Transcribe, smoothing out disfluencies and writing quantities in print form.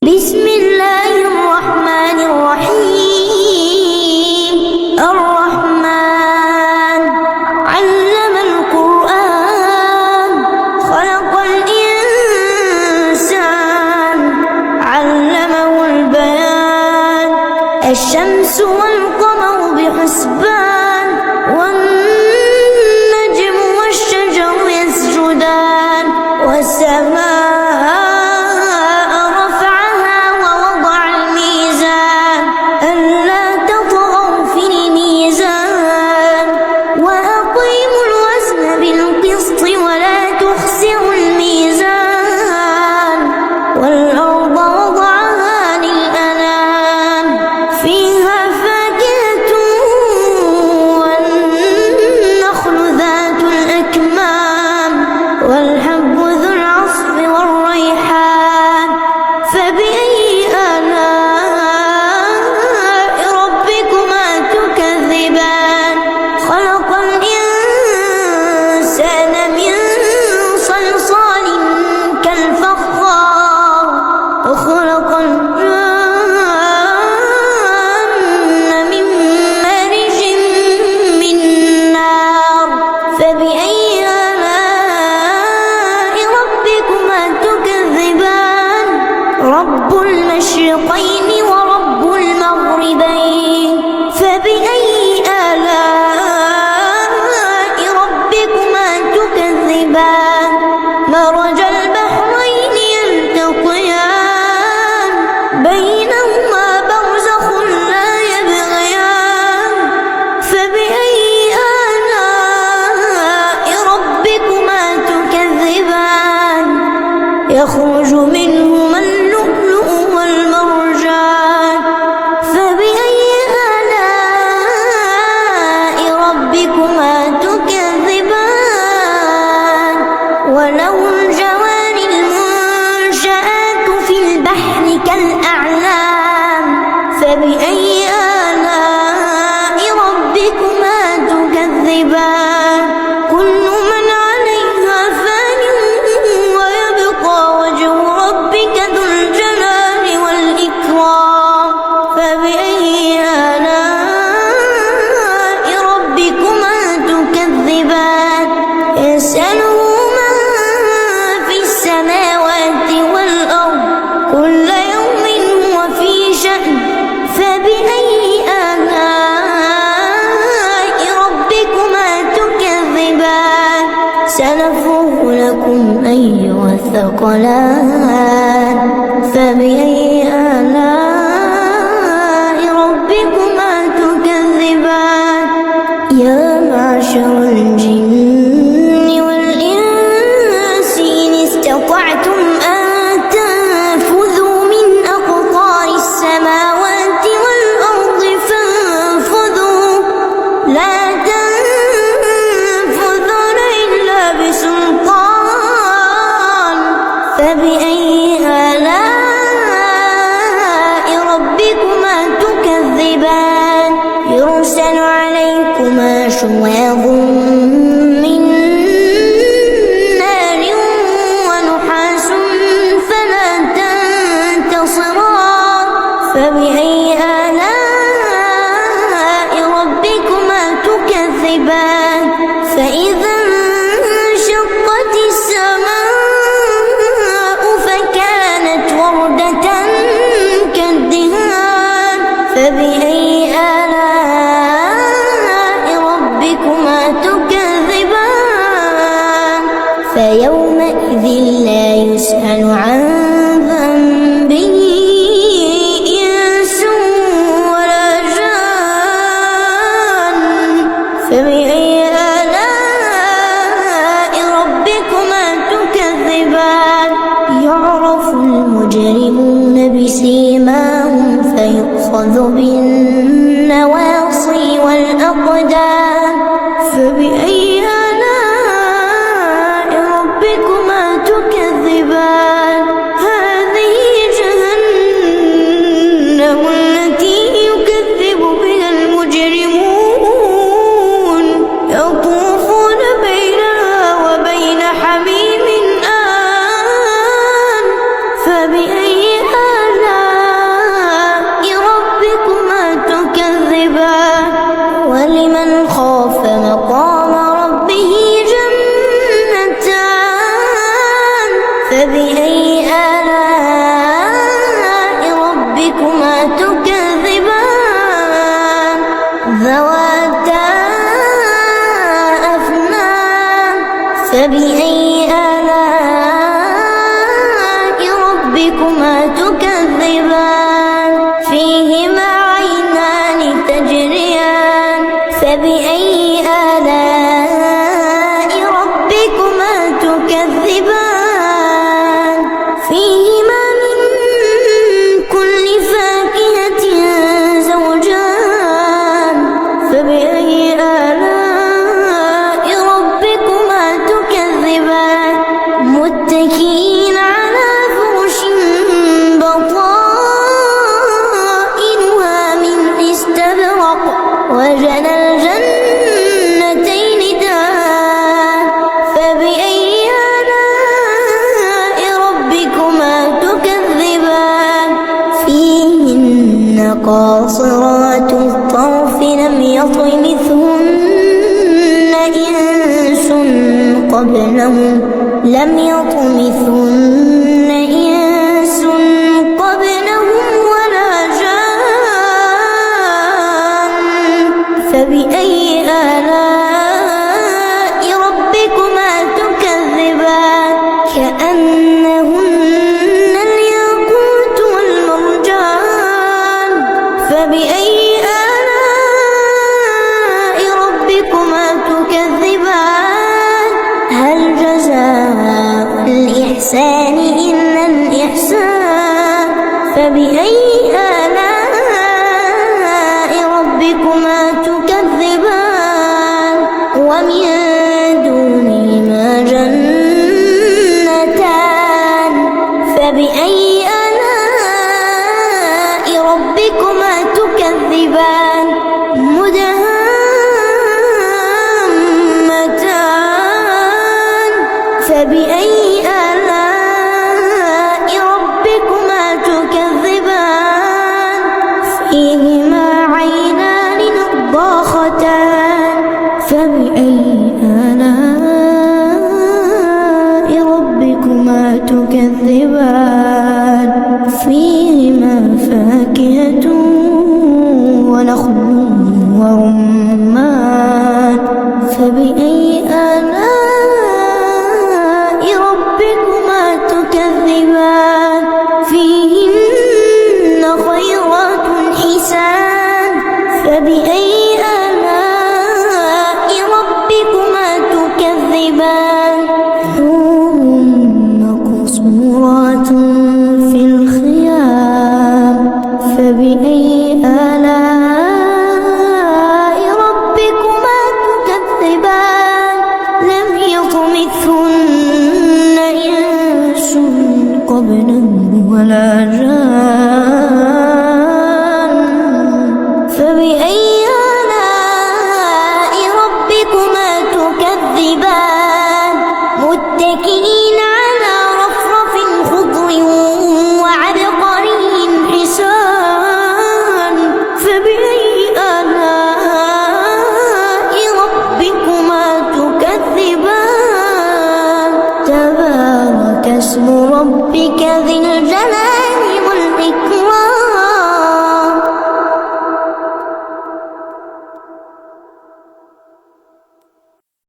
بسم الله الرحمن الرحيم. الرحمن علم القرآن خلق الإنسان علمه البيان. الشمس والقمر بحسبان والنجم والشجر يسجدان. والسماء رفعها ووضع الميزان ألا تطغوا في الميزان وأقيموا الوزن بالقسط ولا تخسروا الميزان. والأرض وضعها للأنام فيها فاكهة والنخل ذات الأكمام والحب ذو العصف والريحان. فبأي آلاء ربكما تكذبان. خلق الإنسان من صلصال كالفخار وخلق الجن من مارج من نار. فبأي آلاء ربكما تكذبان. رب المشرقين ورب المغربين. فبأي آلاء ربكما تكذبان. مرج البحرين يلتقيان بينهما برزخ لا يبغيان. فبأي آلاء ربكما تكذبان. يخرج منهما اللؤلؤ والمرجان. فبأي آلاء ربكما تكذبان. وله الجوار المنشآت في البحر كالأعلام. فبأي آلاء ربكما تكذبان. كل من عليها فان ويبقى وجه ربك ذو الجلال والإكرام. فبأي آلاء ربكما تكذبان. يسأله من في السماوات والأرض كل يوم هو في شأن. فبأي آلاء ربكما تكذبان. سنفرغ لكم أيها الثقلان. فبأي آلاء ربكما تكذبان. يا معشر الجن والإنس إن استطعتم أن تنفذوا من أقطار السماوات والأرض فانفذوا لا تنفذون إلا بسلطان. فبأي آلاء ربكما تكذبان. يرسل عليكما شواظ من نار ونحاس فلا تنتصران. فبأي آلاء ربكما تكذبان. فإذا انشقت السماء فكانت وردة كالدهان. فبأي آلاء ربكما تكذبان. فيومئذ لا يسأل عن ذنبه إنس ولا جان. فبأي آلاء ربكما تكذبان. يعرف المجرمون بسيماهم فيؤخذ بالنواصي والأقدام. فبأي آلاء ربكما تكذبان. هذه جهنم التي يكذب بها المجرمون يطوفون بينها وبين حميم آن. فبأي آلاء فبأي آلاء ربكما تكذبان فيهما عينان تجريان فبأي آلاء ربكما تكذبان فيهما من كل فاكهة زوجان فبأي آلاء ربكما تكذبان متكئين على فرش بطائنها من استبرق وجنى الجنتين دان فبأي آلاء ربكما تكذبان فيهن قاصرات الطرف لم يطمثهن إنس قبلهم ولا جان فبأي آلاء ربكما تكذبان كأنهن الياقوت والمرجان فبأي آلاء ربكما تكذبان هل جزاء الإحسان إلا الإحسان فبأي آلاء ربكما تكذبان ومن دونهما جنتان فبأي آلاء ربكما تكذبان مدهامتان فبأي آلاء ربكما تكذبان فيهما عينان نضاختان فبأي آلاء ربكما تكذبان فيهما فاكهة ونخل ورمان فبأي آلاء ربكما تكذبان فيهن خيرات حسان فبأي آلاء ربكما تكذبان حور مقصورات في الخيام فبأي آلاء ربكما تكذبان لم يطمثهن إنس قبلهم ولا جان